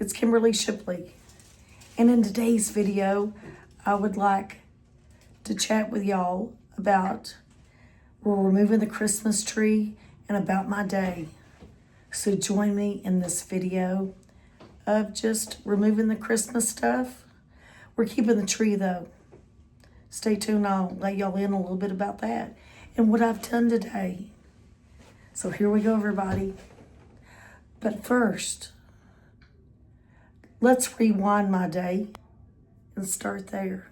It's Kimberly Shipley. And in today's video, I would like to chat with y'all about we're removing the Christmas tree and about my day. So join me in this video of just removing the Christmas stuff. We're keeping the tree though. Stay tuned, I'll let y'all in a little bit about that and what I've done today. So here we go, everybody. But first, let's rewind my day and start there.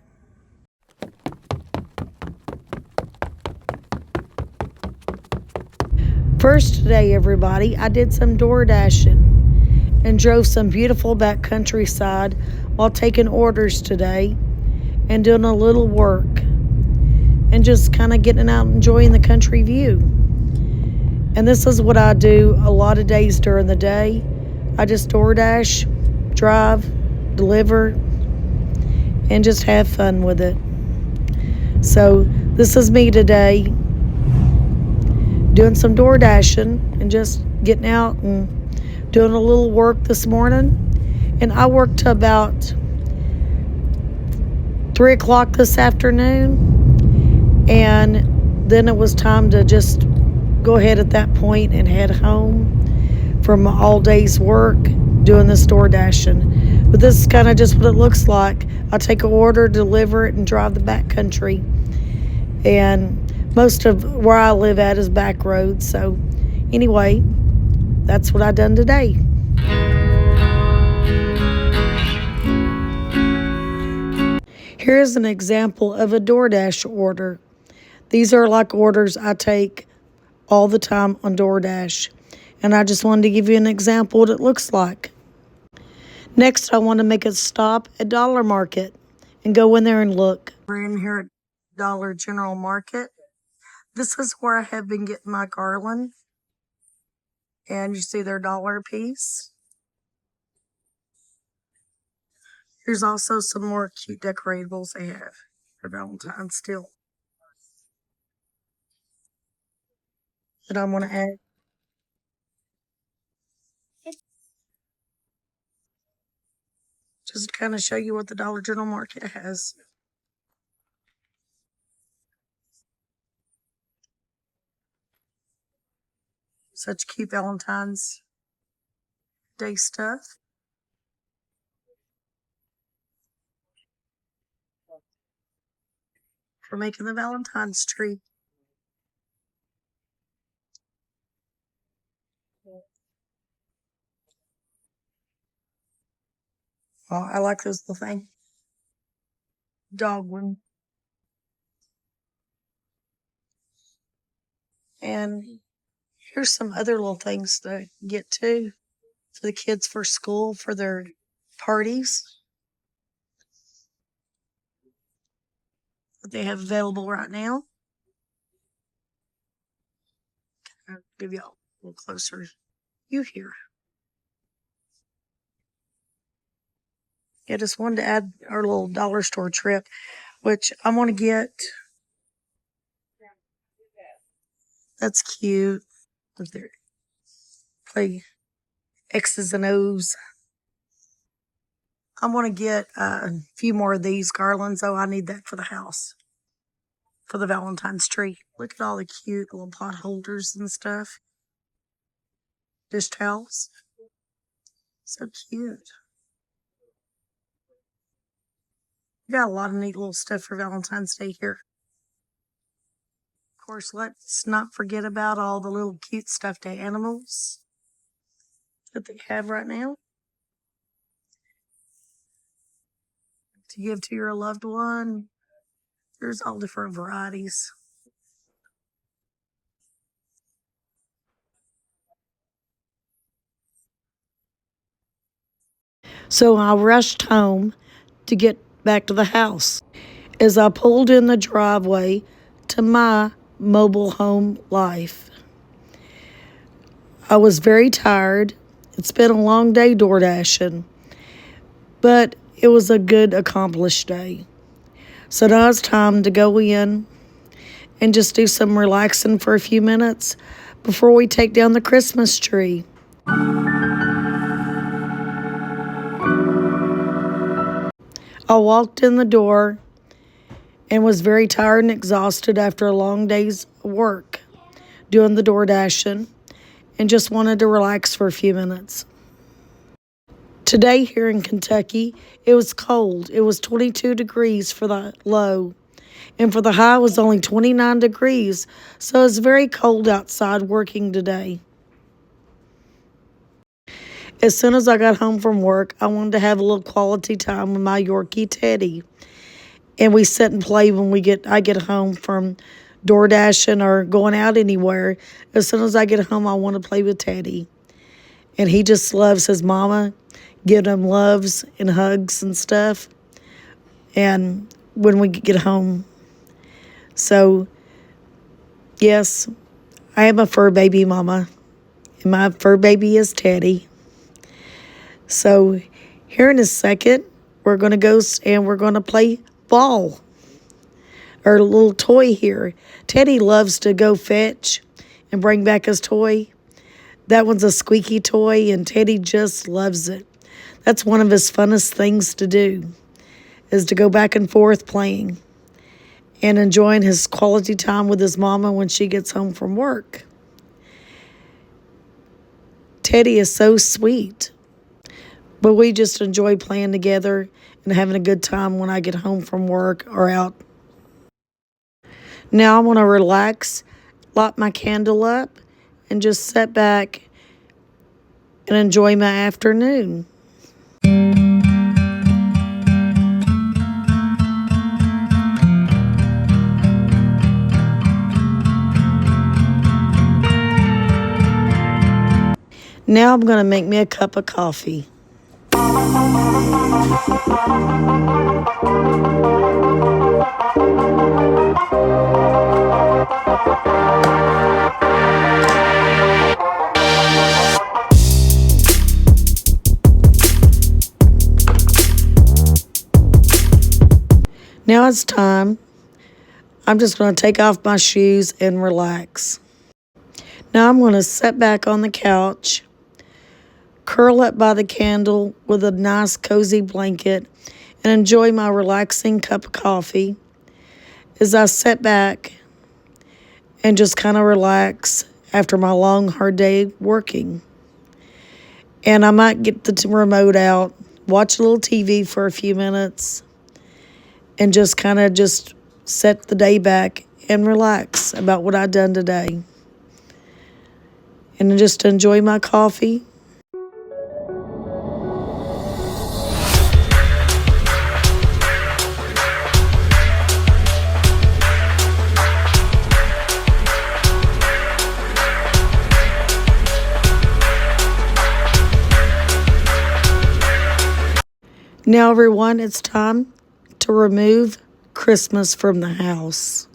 First today, everybody, I did some door dashing and drove some beautiful back countryside while taking orders today and doing a little work and just kind of getting out and enjoying the country view. And this is what I do a lot of days during the day. I just door dash, drive, deliver, and just have fun with it. So this is me today doing some door dashing and just getting out and doing a little work this morning. And I worked till about 3 o'clock this afternoon, and then it was time to just go ahead at that point and head home from all day's work doing this door dashing. But this is kind of just what it looks like. I take an order, deliver it, and drive the back country. And most of where I live at is back roads. So anyway, that's what I done today. Here's an example of a DoorDash order. These are like orders I take all the time on DoorDash. And I just wanted to give you an example what it looks like. Next, I want to make a stop at Dollar Market and go in there and look. We're in here at Dollar General Market. This is where I have been getting my garland. And you see they're $1 a piece. Here's also some more cute decorables they have for Valentine still that I want to add. Just to kind of show you what the Dollar General Market has. Such cute Valentine's Day stuff. For making the Valentine's tree. Oh, I like this little thing. Dog one. And here's some other little things to get to for the kids for school, for their parties. What they have available right now. I'll give you a little closer view here. Yeah, just wanted to add our little dollar store trip, which I want to get. That's cute. Look there. Play X's and O's. I want to get a few more of these garlands, though. I need that for the house, for the Valentine's tree. Look at all the cute little pot holders and stuff. Dish towels. So cute. We got a lot of neat little stuff for Valentine's Day here. Of course, let's not forget about all the little cute stuffed animals that they have right now to give to your loved one. There's all different varieties. So I rushed home to get back to the house. As I pulled in the driveway to my mobile home life, I was very tired. It's been a long day door dashing, but it was a good, accomplished day. So now it's time to go in and just do some relaxing for a few minutes before we take down the Christmas tree. I walked in the door and was very tired and exhausted after a long day's work doing the door dashing and just wanted to relax for a few minutes. Today here in Kentucky, it was cold. It was 22 degrees for the low, and for the high was only 29 degrees, so it's very cold outside working today. As soon as I got home from work, I wanted to have a little quality time with my Yorkie Teddy. And we sit and play when I get home from door dashing or going out anywhere. As soon as I get home, I want to play with Teddy. And he just loves his mama, giving him loves and hugs and stuff. And when we get home. So, yes, I am a fur baby mama. And my fur baby is Teddy. So, here in a second, we're going to go and we're going to play ball. Our little toy here. Teddy loves to go fetch and bring back his toy. That one's a squeaky toy, and Teddy just loves it. That's one of his funnest things to do, is to go back and forth playing and enjoying his quality time with his mama when she gets home from work. Teddy is so sweet. But we just enjoy playing together and having a good time when I get home from work or out. Now I want to relax, light my candle up, and just sit back and enjoy my afternoon. Now I'm going to make me a cup of coffee. Now it's time. I'm just going to take off my shoes and relax. Now I'm going to sit back on the couch, curl up by the candle with a nice cozy blanket, and enjoy my relaxing cup of coffee as I sit back and just kind of relax after my long, hard day working. And I might get the remote out, watch a little TV for a few minutes, and just kind of just set the day back and relax about what I've done today. And just enjoy my coffee. Now, everyone, it's time to remove Christmas from the house.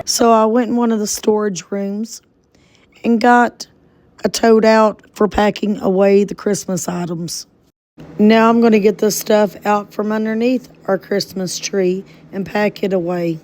So I went in one of the storage rooms and got a tote out for packing away the Christmas items. Now I'm going to get the stuff out from underneath our Christmas tree and pack it away.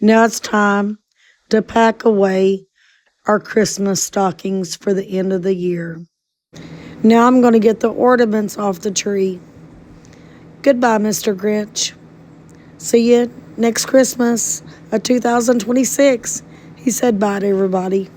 Now it's time to pack away our Christmas stockings for the end of the year. Now I'm going to get the ornaments off the tree. Goodbye, Mr. Grinch. See you next Christmas of 2026. He said bye to everybody.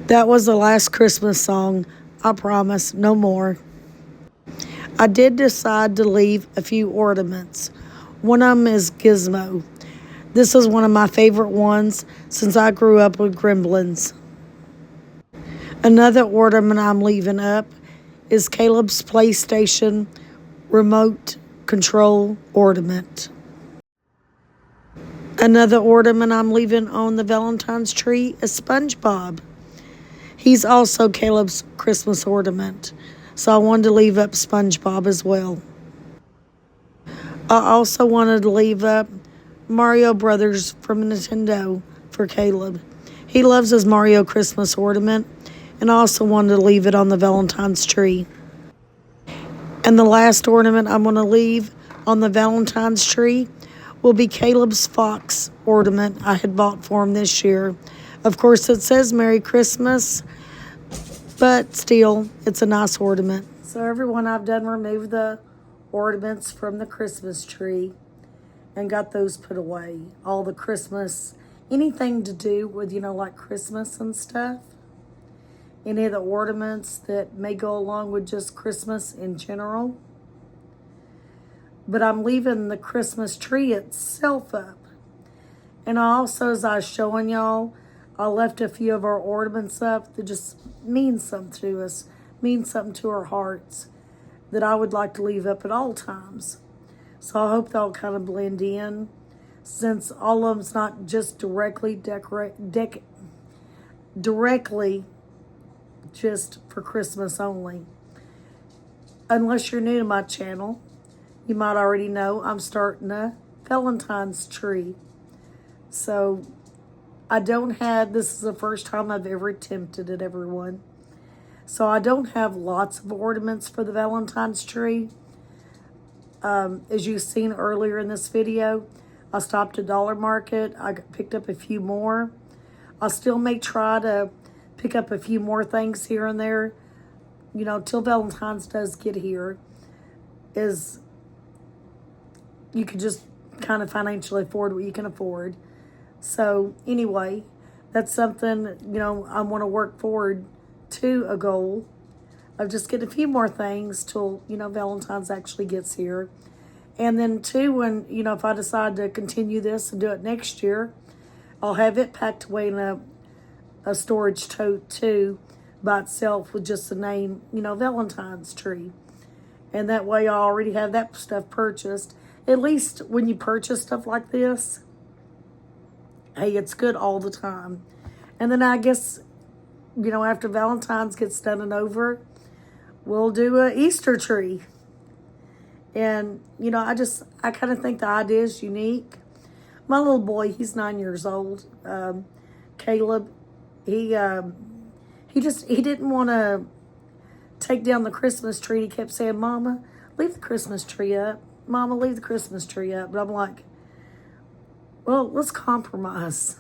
That was the last Christmas song. I promise, no more. I did decide to leave a few ornaments. One of them is Gizmo. This is one of my favorite ones since I grew up with gremlins. Another ornament I'm leaving up is Caleb's PlayStation remote control ornament. Another ornament I'm leaving on the Valentine's tree is SpongeBob. He's also Caleb's Christmas ornament, so I wanted to leave up SpongeBob as well. I also wanted to leave up Mario Brothers from Nintendo for Caleb. He loves his Mario Christmas ornament, and I also wanted to leave it on the Valentine's tree. And the last ornament I'm going to leave on the Valentine's tree will be Caleb's fox ornament I had bought for him this year. Of course, it says Merry Christmas, but still, it's a nice ornament. So everyone, I've done remove the ornaments from the Christmas tree and got those put away. All the Christmas, anything to do with, like Christmas and stuff. Any of the ornaments that may go along with just Christmas in general. But I'm leaving the Christmas tree itself up. And also, as I was showing y'all, I left a few of our ornaments up that just mean something to us, mean something to our hearts, that I would like to leave up at all times. So I hope they'll kind of blend in, since all of them's not just directly just for Christmas only. Unless you're new to my channel, you might already know I'm starting a Valentine's tree. So this is the first time I've ever attempted it, everyone. So I don't have lots of ornaments for the Valentine's tree. As you've seen earlier in this video, I stopped at Dollar Market. I picked up a few more. I still may try to pick up a few more things here and there, till Valentine's does get here, is you could just kind of financially afford what you can afford. So anyway, that's something, I want to work forward to a goal of just getting a few more things till, Valentine's actually gets here. And then too, when, if I decide to continue this and do it next year, I'll have it packed away in a storage tote too by itself with just the name, Valentine's tree. And that way I already have that stuff purchased. At least when you purchase stuff like this, hey, it's good all the time. And then I guess, after Valentine's gets done and over, we'll do a Easter tree. And, I kind of think the idea is unique. My little boy, he's 9 years old. Caleb, he didn't want to take down the Christmas tree. He kept saying, Mama, leave the Christmas tree up. Mama, leave the Christmas tree up. But I'm like, well, let's compromise.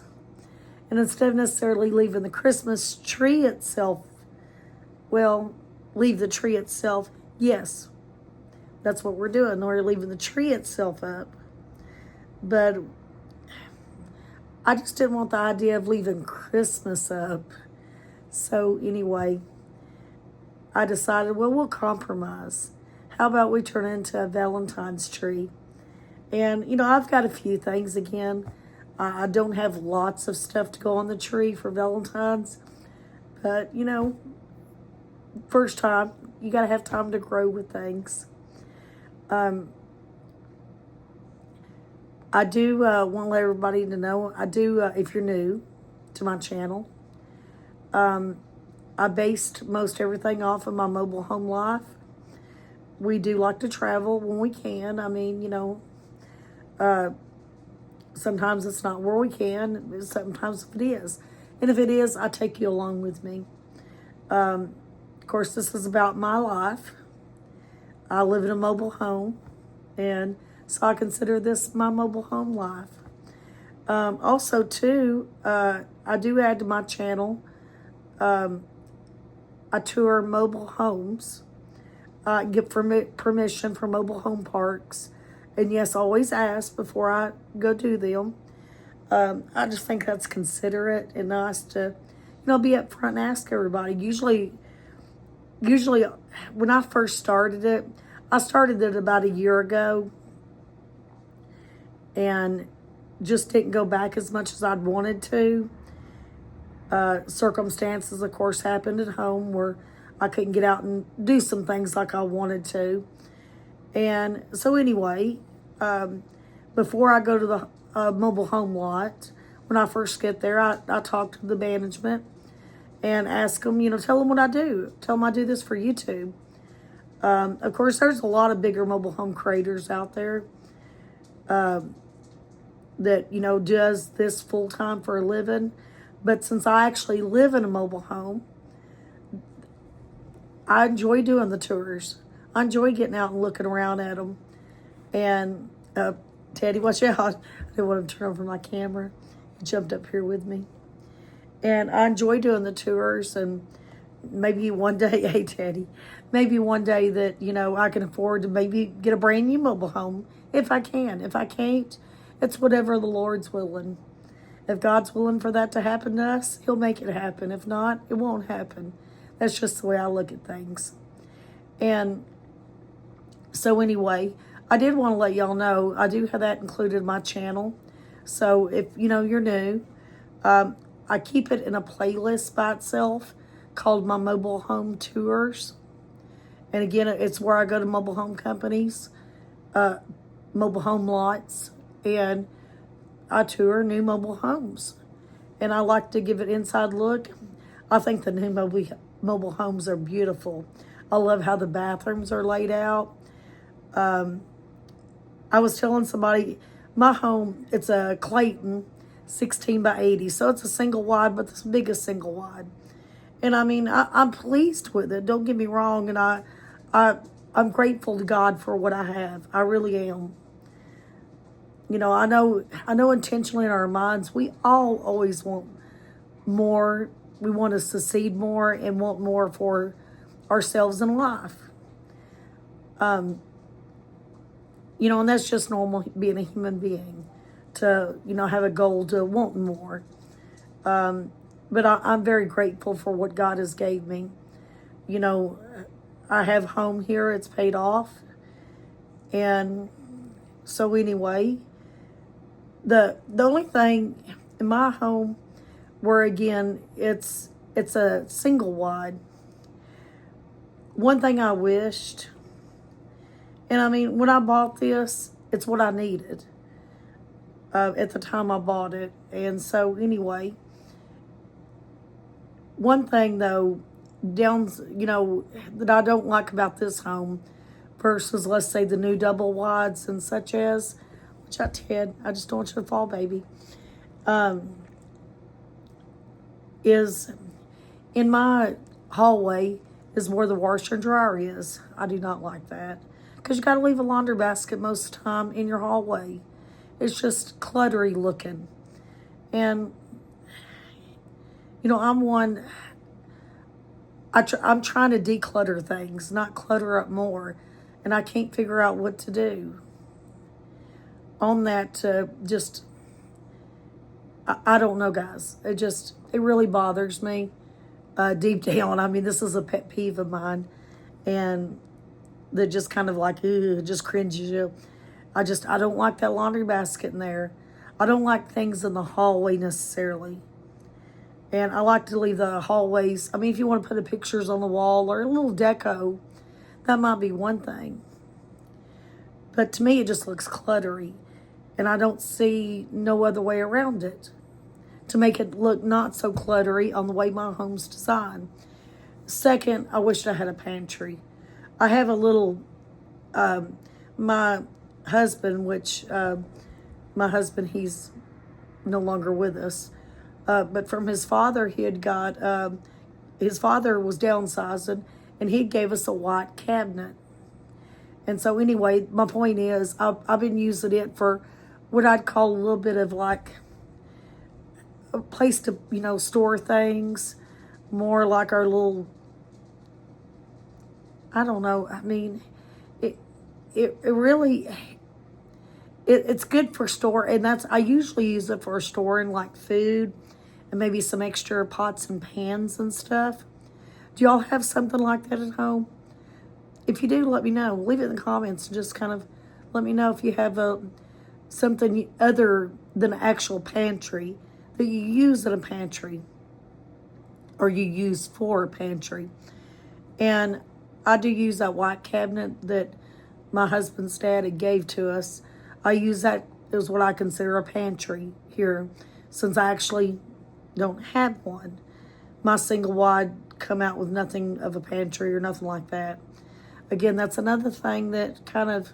And instead of necessarily leaving the Christmas tree itself, leave the tree itself. Yes, that's what we're doing. We're leaving the tree itself up. But I just didn't want the idea of leaving Christmas up. So anyway, I decided, we'll compromise. How about we turn it into a Valentine's tree? And, I've got a few things again. I don't have lots of stuff to go on the tree for Valentine's. But, first time, you got to have time to grow with things. I do want to let everybody to know, if you're new to my channel, I based most everything off of my mobile home life. We do like to travel when we can. I mean, sometimes it's not where we can. Sometimes it is. And if it is, I take you along with me. Of course, this is about my life. I live in a mobile home, and so I consider this my mobile home life. Also, too, I do add to my channel, I tour mobile homes, get permission for mobile home parks, and yes, always ask before I go do them. I just think that's considerate and nice to, I'll be up front and ask everybody. Usually when I first started it, I started it about a year ago and just didn't go back as much as I'd wanted to. Circumstances, of course, happened at home where I couldn't get out and do some things like I wanted to. And so anyway, before I go to the mobile home lot, when I first get there, I talk to the management and ask them, tell them what I do. Tell them I do this for YouTube. Of course, there's a lot of bigger mobile home creators out there that, does this full-time for a living. But since I actually live in a mobile home, I enjoy doing the tours. I enjoy getting out and looking around at them. And Teddy, watch out. I didn't want him to turn over my camera. He jumped up here with me. And I enjoy doing the tours. And maybe one day, hey, Teddy, maybe one day that, I can afford to maybe get a brand new mobile home if I can. If I can't, it's whatever the Lord's willing. If God's willing for that to happen to us, He'll make it happen. If not, it won't happen. That's just the way I look at things. And so anyway, I did want to let y'all know, I do have that included in my channel. So if, you're new, I keep it in a playlist by itself called My Mobile Home Tours. And again, it's where I go to mobile home companies, mobile home lots, and I tour new mobile homes. And I like to give it inside look. I think the new mobile homes are beautiful. I love how the bathrooms are laid out. I was telling somebody, my home, it's a Clayton 16 by 80. So it's a single wide, but the biggest single wide. And I mean, I'm pleased with it. Don't get me wrong. And I'm grateful to God for what I have. I really am. I know intentionally in our minds, we all always want more. We want to succeed more and want more for ourselves in life. And that's just normal being a human being to, have a goal to want more. But I'm very grateful for what God has gave me. I have home here. It's paid off. And so anyway, the only thing in my home where, again, it's a single wide. One thing I wished, and I mean, when I bought this, it's what I needed at the time I bought it. And so anyway, one thing though, that I don't like about this home versus, let's say, the new double wides and such as, watch out, Ted, I just don't want you to fall, baby, is in my hallway is where the washer and dryer is. I do not like that because you got to leave a laundry basket most of the time in your hallway. It's just cluttery looking. And, I'm trying to declutter things, not clutter up more. And I can't figure out what to do on that. I don't know, guys. It really bothers me deep down. I mean, this is a pet peeve of mine. And that just kind of like, just cringes you. I don't like that laundry basket in there. I don't like things in the hallway necessarily. And I like to leave the hallways. I mean, if you want to put the pictures on the wall or a little deco, that might be one thing. But to me, it just looks cluttery. And I don't see no other way around it to make it look not so cluttery on the way my home's designed. Second, I wish I had a pantry. I have a little, my husband, he's no longer with us. But from his father, he had got, his father was downsizing, and he gave us a white cabinet. And so anyway, my point is, I've been using it for what I'd call a little bit of like a place to, store things, more like our little, I don't know. I mean, it really, it's good for store, and I usually use it for storing like food and maybe some extra pots and pans and stuff. Do y'all have something like that at home? If you do, let me know. Leave it in the comments and just kind of let me know if you have something other than an actual pantry that you use in a pantry or you use for a pantry. And I do use that white cabinet that my husband's dad had gave to us. I use that as what I consider a pantry here, since I actually don't have one. My single wide come out with nothing of a pantry or nothing like that. Again, that's another thing that kind of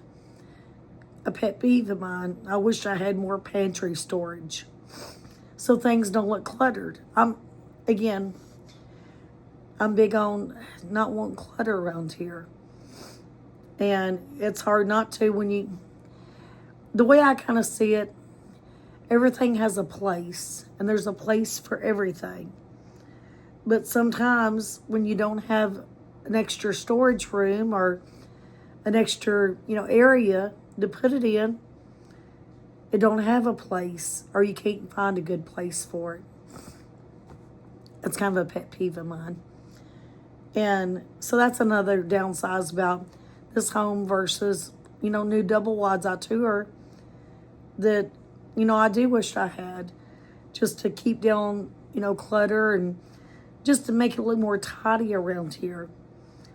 a pet peeve of mine. I wish I had more pantry storage so things don't look cluttered. I'm big on not wanting clutter around here. And it's hard not to the way I kind of see it, everything has a place, and there's a place for everything. But sometimes when you don't have an extra storage room or an extra, area to put it in, it don't have a place, or you can't find a good place for it. It's kind of a pet peeve of mine. And so that's another downside about this home versus, new double wides I tour that, I do wish I had, just to keep down, clutter and just to make it look more tidy around here,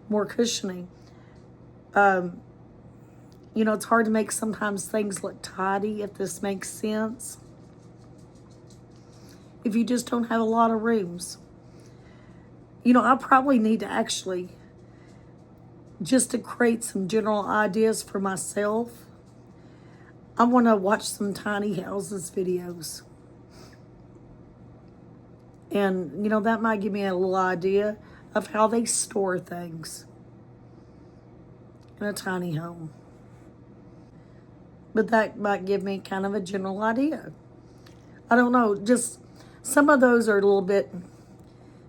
more cushiony. It's hard to make sometimes things look tidy, if this makes sense. If you just don't have a lot of rooms. I probably need to actually, just to create some general ideas for myself, I want to watch some tiny houses videos. And, that might give me a little idea of how they store things in a tiny home. But that might give me kind of a general idea. I don't know, just some of those are a little bit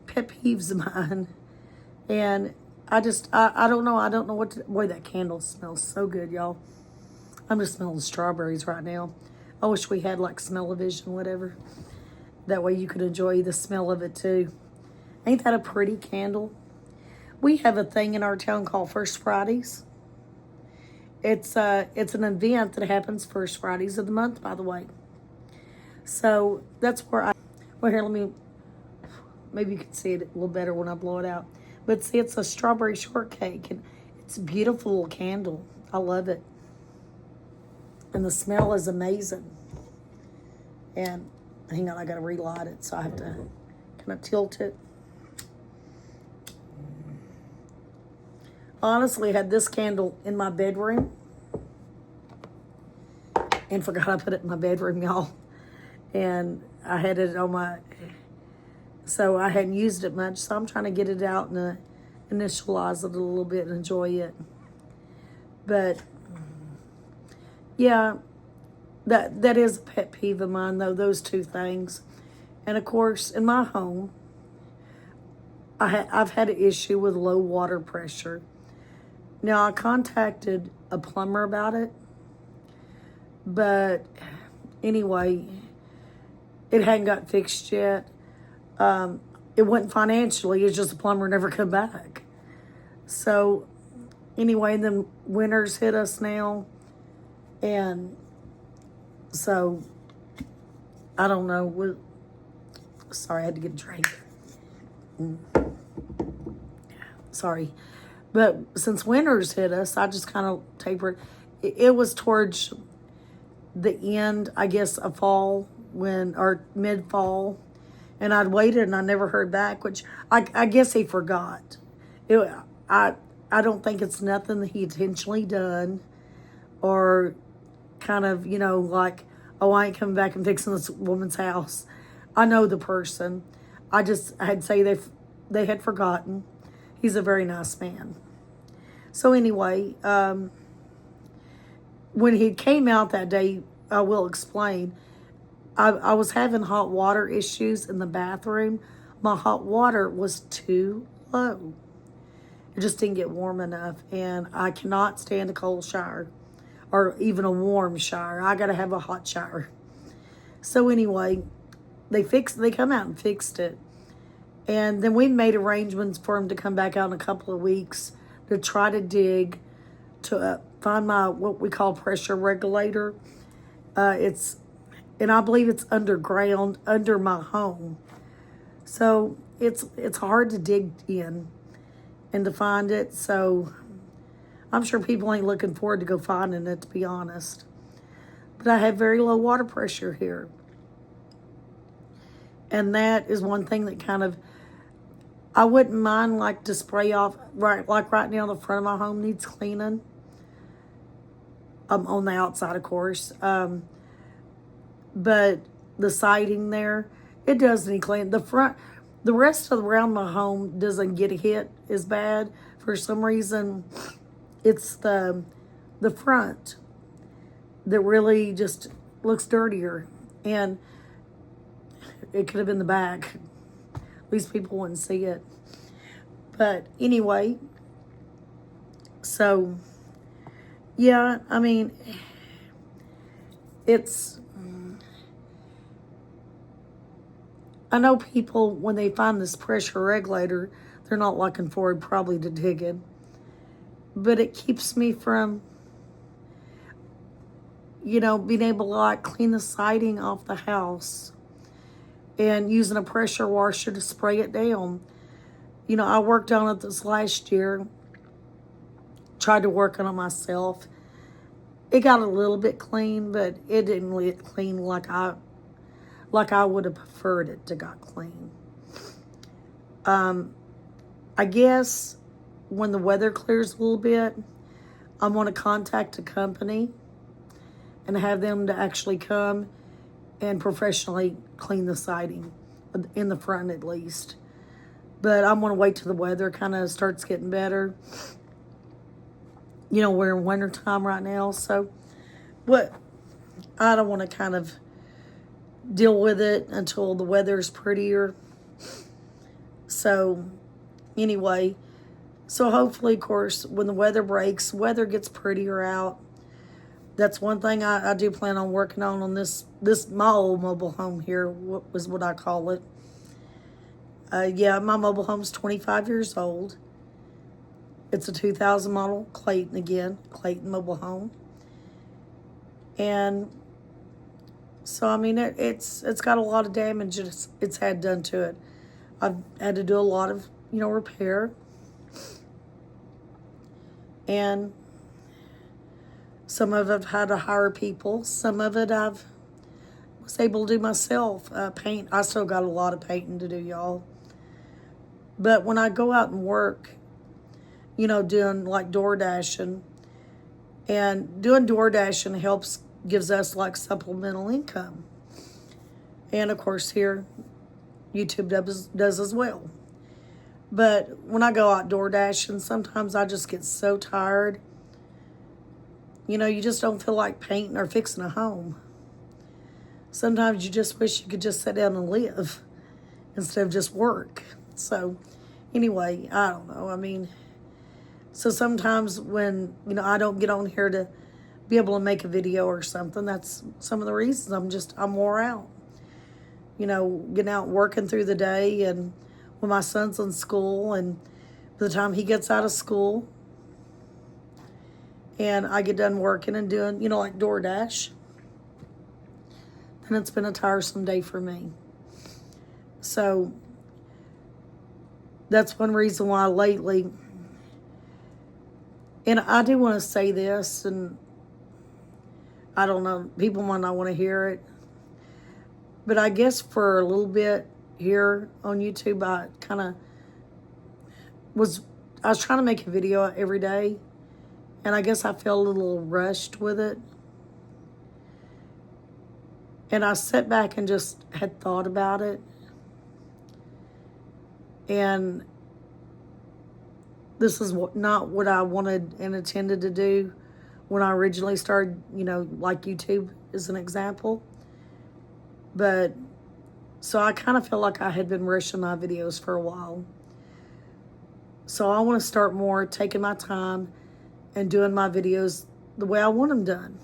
pet peeves of mine. And I don't know. I don't know boy, that candle smells so good, y'all. I'm just smelling strawberries right now. I wish we had like smell-o-vision, whatever. That way you could enjoy the smell of it too. Ain't that a pretty candle? We have a thing in our town called First Fridays. It's an event that happens first Fridays of the month, by the way. So that's where well, here, maybe you can see it a little better when I blow it out. But see, it's a strawberry shortcake, and it's a beautiful little candle. I love it. And the smell is amazing. And hang on, I got to relight it, so I have to kind of tilt it. Honestly, I had this candle in my bedroom and forgot I put it in my bedroom, y'all. And I had it on so I hadn't used it much, so I'm trying to get it out and initialize it a little bit and enjoy it. But yeah, that is a pet peeve of mine, though, those two things. And of course, in my home, I've had an issue with low water pressure. Now, I contacted a plumber about it, but anyway, it hadn't got fixed yet. It wasn't financially, it's just the plumber never come back. So anyway, then winters hit us now, and so I don't know. Sorry, I had to get a drink. Sorry. But since winters hit us, I just kind of tapered. It was towards the end, I guess, of fall, or mid-fall. And I'd waited and I never heard back, which I guess he forgot. I don't think it's nothing that he intentionally done, or kind of, like, oh, I ain't coming back and fixing this woman's house. I know the person. I'd say they had forgotten. He's a very nice man. So anyway, when he came out that day, I will explain. I was having hot water issues in the bathroom. My hot water was too low. It just didn't get warm enough. And I cannot stand a cold shower or even a warm shower. I got to have a hot shower. So anyway, they come out and fixed it. And then we made arrangements for him to come back out in a couple of weeks to try to dig to find my what we call pressure regulator. And I believe it's underground under my home. So it's hard to dig in and to find it. So I'm sure people ain't looking forward to go finding it, to be honest. But I have very low water pressure here. And that is one thing that kind of, I wouldn't mind like to spray off, like right now the front of my home needs cleaning. On the outside, of course. But the siding there, it does need clean. The rest of around my home doesn't get hit as bad. For some reason, it's the front that really just looks dirtier. And it could have been the back. At least people wouldn't see it. But anyway, so yeah, I mean, I know people, when they find this pressure regulator, they're not looking forward probably to digging. But it keeps me from, being able to like clean the siding off the house and using a pressure washer to spray it down. I worked on it this last year, tried to work on it myself. It got a little bit clean, but it didn't get clean like I would have preferred it to got clean. I guess when the weather clears a little bit, I'm going to contact a company and have them to actually come and professionally clean the siding, in the front at least. But I'm going to wait till the weather kind of starts getting better. We're in winter time right now, so I don't want to kind of deal with it until the weather's prettier. So anyway, so hopefully, of course, when the weather breaks, weather gets prettier out. That's one thing I do plan on working on this my old mobile home here, was what I call it. Yeah, my mobile home's 25 years old. It's a 2000 model Clayton mobile home. And so, I mean, it's got a lot of damage it's had done to it. I've had to do a lot of, repair. And some of it I've had to hire people. Some of it I was able to do myself. Paint, I still got a lot of painting to do, y'all. But when I go out and work, doing like door dashing, and doing door dashing gives us like supplemental income. And of course here, YouTube does as well. But when I go out door dashing, sometimes I just get so tired. You just don't feel like painting or fixing a home. Sometimes you just wish you could just sit down and live instead of just work. So anyway, I don't know. I mean, so sometimes when, I don't get on here to be able to make a video or something, that's some of the reasons I'm wore out. Getting out working through the day, and when my son's in school, and by the time he gets out of school and I get done working and doing, like DoorDash, then it's been a tiresome day for me. So that's one reason why lately, and I do want to say this, and I don't know, people might not want to hear it, but I guess for a little bit here on YouTube, I was trying to make a video every day, and I guess I felt a little rushed with it. And I sat back and just had thought about it. And this is not what I wanted and intended to do when I originally started, like YouTube as an example. But so I kind of feel like I had been rushing my videos for a while. So I want to start more taking my time and doing my videos the way I want them done.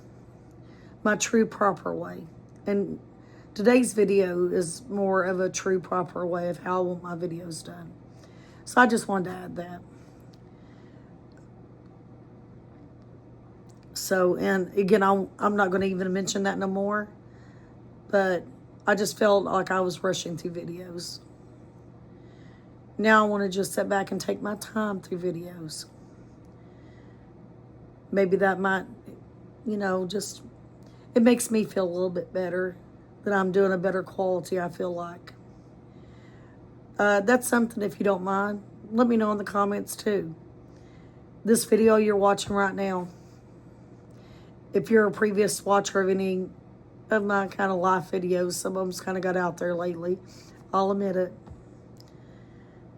My true, proper way. And today's video is more of a true, proper way of how I want my videos done. So I just wanted to add that. So, and again, I'm not going to even mention that no more. But I just felt like I was rushing through videos. Now I want to just sit back and take my time through videos. Maybe that might, just, it makes me feel a little bit better that I'm doing a better quality, I feel like. That's something, if you don't mind, let me know in the comments too. This video you're watching right now, if you're a previous watcher of any of my kind of life videos, some of them's kind of got out there lately, I'll admit it.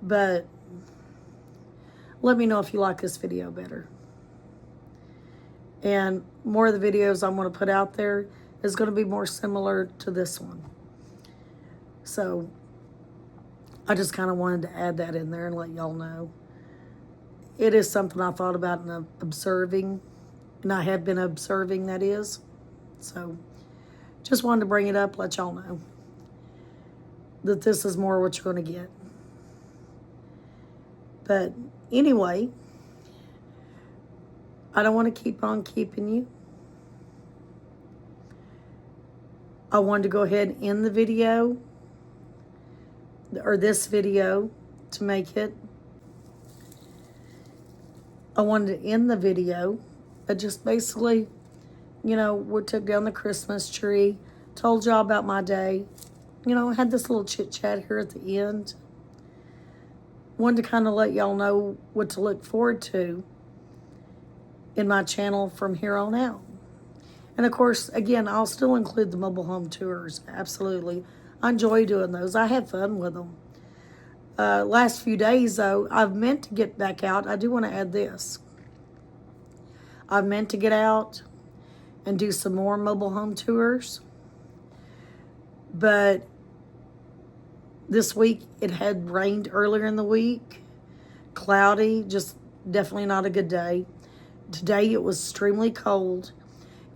But let me know if you like this video better. And more of the videos I'm going to put out there is going to be more similar to this one. So I just kind of wanted to add that in there and let y'all know. It is something I thought about and observing, and I have been observing, that is. So just wanted to bring it up, let y'all know that this is more what you're going to get. But anyway, I don't want to keep on keeping you. I wanted to go ahead and end the video, or this video, to make it. I wanted to end the video. I just basically, we took down the Christmas tree, told y'all about my day, had this little chit chat here at the end. Wanted to kind of let y'all know what to look forward to in my channel from here on out. And of course, again, I'll still include the mobile home tours. Absolutely. I enjoy doing those. I have fun with them. Last few days, though, I've meant to get back out. I do want to add this. I've meant to get out and do some more mobile home tours. But this week, it had rained earlier in the week. Cloudy, just definitely not a good day. Today, it was extremely cold.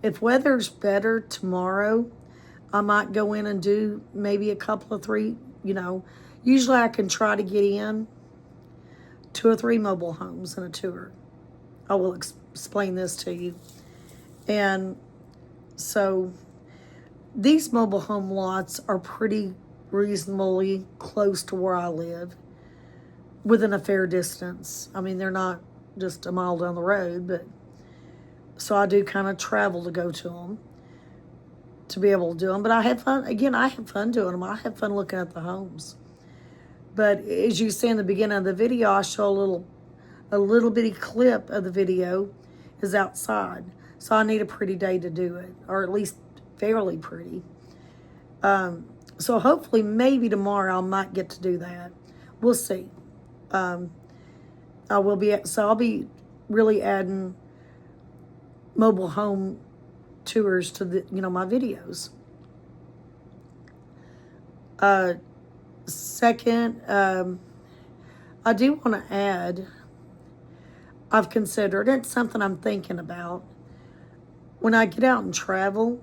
If weather's better tomorrow, I might go in and do maybe a couple of 3, Usually I can try to get in 2 or 3 mobile homes in a tour. I will explain this to you. And so these mobile home lots are pretty reasonably close to where I live, within a fair distance. I mean, they're not just a mile down the road, but so I do kind of travel to go to them, to be able to do them. But I have fun. Again, I have fun doing them. I have fun looking at the homes. But as you see in the beginning of the video, I show a little bitty clip of the video is outside. So I need a pretty day to do it, or at least fairly pretty. So hopefully, maybe tomorrow I might get to do that. We'll see. I'll be really adding mobile home tours to my videos. Second, I do want to add, I've considered, it's something I'm thinking about. When I get out and travel,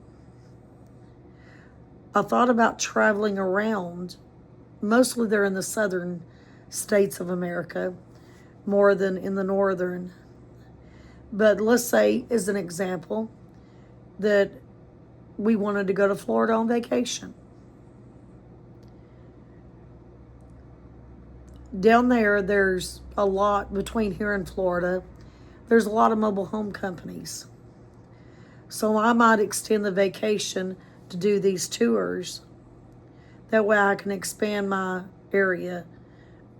I thought about traveling around. Mostly they're in the southern states of America, more than in the northern. But let's say, as an example, that we wanted to go to Florida on vacation. Down there's a lot between here and Florida. There's a lot of mobile home companies. So I might extend the vacation to do these tours. That way I can expand my area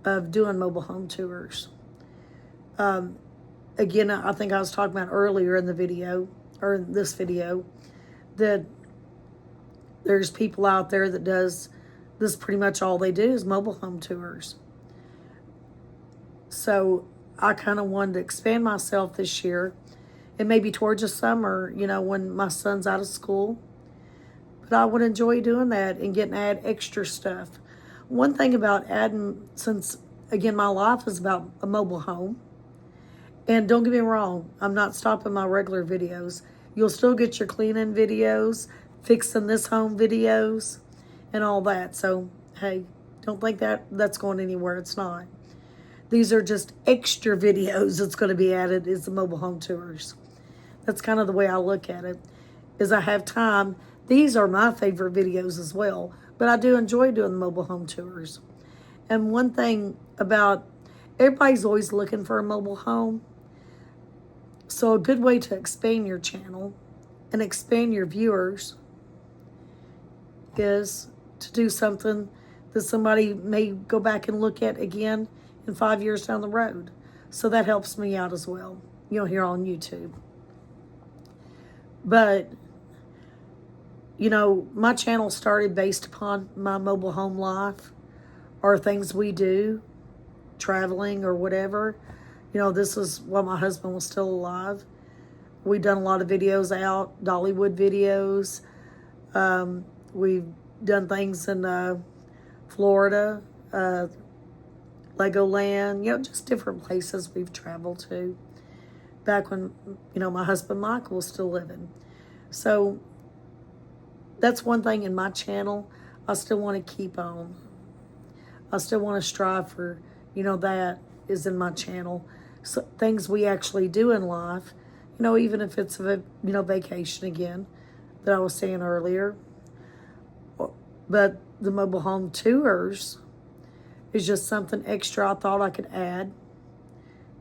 of doing mobile home tours. Again, I think I was talking about earlier in the video, or in this video, that there's people out there that does this, pretty much all they do is mobile home tours. So I kind of wanted to expand myself this year, and maybe towards the summer, when my son's out of school. But I would enjoy doing that and getting to add extra stuff. One thing about adding, since again my life is about a mobile home, and don't get me wrong, I'm not stopping my regular videos. You'll still get your cleaning videos, fixing this home videos, and all that. So, hey, don't think that that's going anywhere. It's not. These are just extra videos that's going to be added is the mobile home tours. That's kind of the way I look at it. Is I have time. These are my favorite videos as well. But I do enjoy doing the mobile home tours. And one thing about everybody's always looking for a mobile home. So a good way to expand your channel and expand your viewers is to do something that somebody may go back and look at again in 5 years down the road. So that helps me out as well, here on YouTube. But, my channel started based upon my mobile home life or things we do, traveling or whatever. This is while my husband was still alive. We've done a lot of videos out, Dollywood videos. We've done things in Florida, Legoland, just different places we've traveled to. Back when, my husband Michael was still living. So that's one thing in my channel I still want to keep on. I still want to strive for, that is in my channel. So things we actually do in life, even if it's a, vacation again, that I was saying earlier. But the mobile home tours is just something extra I thought I could add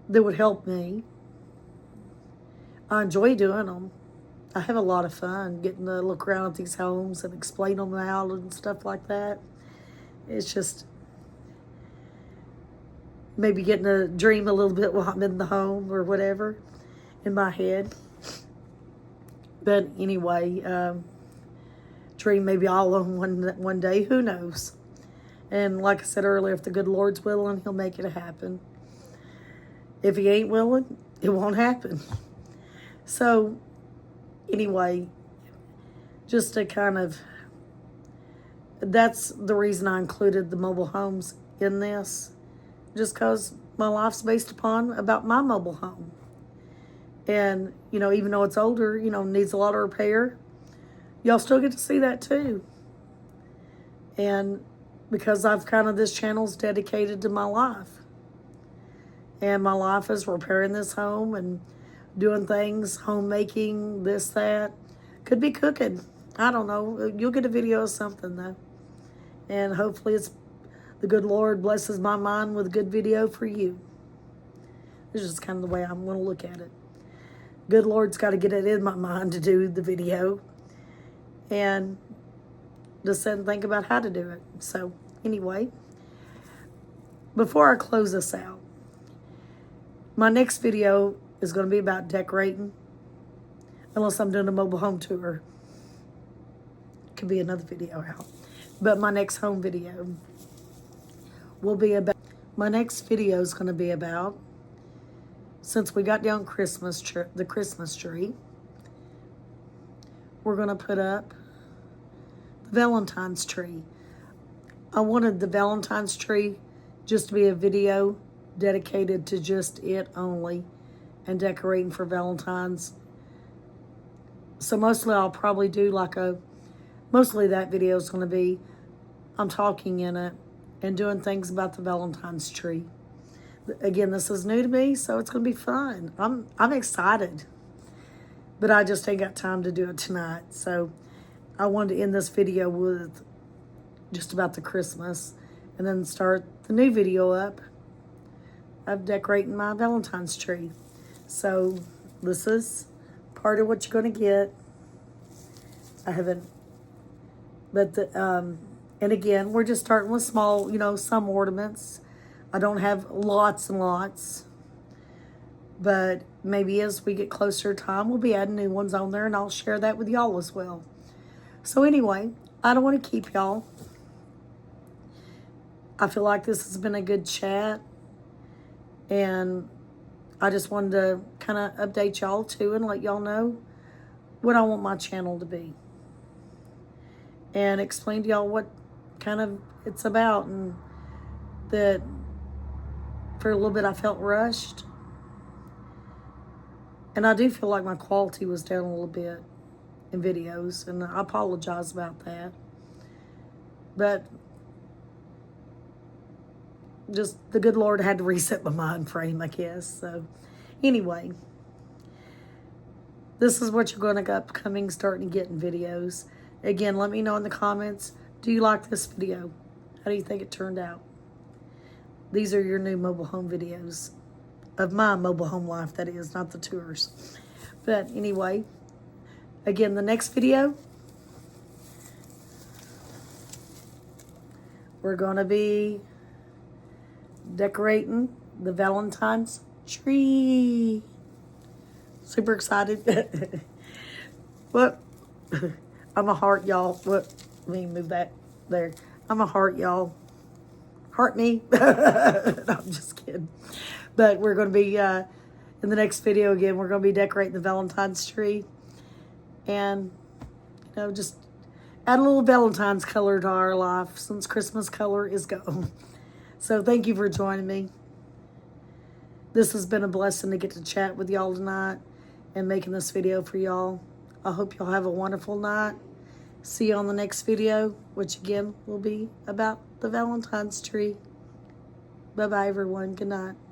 that would help me. I enjoy doing them. I have a lot of fun getting to look around at these homes and explain them out and stuff like that. It's just maybe getting to dream a little bit while I'm in the home or whatever in my head. But anyway, dream maybe all on one day. Who knows? And like I said earlier, if the good Lord's willing, he'll make it happen. If he ain't willing, it won't happen. So, anyway, just to kind of, that's the reason I included the mobile homes in this. Just because my life's based about my mobile home. And, even though it's older, needs a lot of repair, y'all still get to see that too. And because this channel's dedicated to my life. And my life is repairing this home and doing things, homemaking, this, that. Could be cooking. I don't know. You'll get a video of something, though. And hopefully the good Lord blesses my mind with a good video for you. This is kind of the way I'm going to look at it. Good Lord's got to get it in my mind to do the video. And just sit and think about how to do it. So, anyway, before I close this out, my next video is going to be about decorating, unless I'm doing a mobile home tour. Could be another video out. But my next home video will be about, my next video is going to be about, since we got down the Christmas tree, we're going to put up the Valentine's tree. I wanted the Valentine's tree just to be a video dedicated to just it only and decorating for Valentine's. So mostly I'll probably do mostly that video is going to be, I'm talking in it and doing things about the Valentine's tree. Again, this is new to me, so it's going to be fun. I'm excited, but I just ain't got time to do it tonight. So I wanted to end this video with just about the Christmas and then start the new video up of decorating my Valentine's tree. So this is part of what you're going to get. I haven't, but and again, we're just starting with small, some ornaments. I don't have lots and lots, but maybe as we get closer to time, we'll be adding new ones on there, and I'll share that with y'all as well. So anyway, I don't want to keep y'all. I feel like this has been a good chat, and I just wanted to kind of update y'all too and let y'all know what I want my channel to be. And explain to y'all what kind of it's about, and that for a little bit I felt rushed. And I do feel like my quality was down a little bit in videos, and I apologize about that. But just the good Lord had to reset my mind frame, I guess. So anyway, this is what you're going to get upcoming, starting to get in videos. Again, let me know in the comments, do you like this video? How do you think it turned out? These are your new mobile home videos of my mobile home life, that is, not the tours. But anyway, again, the next video, we're going to be decorating the Valentine's tree. Super excited. What? I'm a heart, y'all. What? Let me move that there. I'm a heart, y'all. Heart me. No, I'm just kidding. But we're going to be, in the next video again, we're going to be decorating the Valentine's tree. And, you know, just add a little Valentine's color to our life since Christmas color is gone. So thank you for joining me. This has been a blessing to get to chat with y'all tonight and making this video for y'all. I hope y'all have a wonderful night. See you on the next video, which again will be about the Valentine's tree. Bye-bye, everyone. Good night.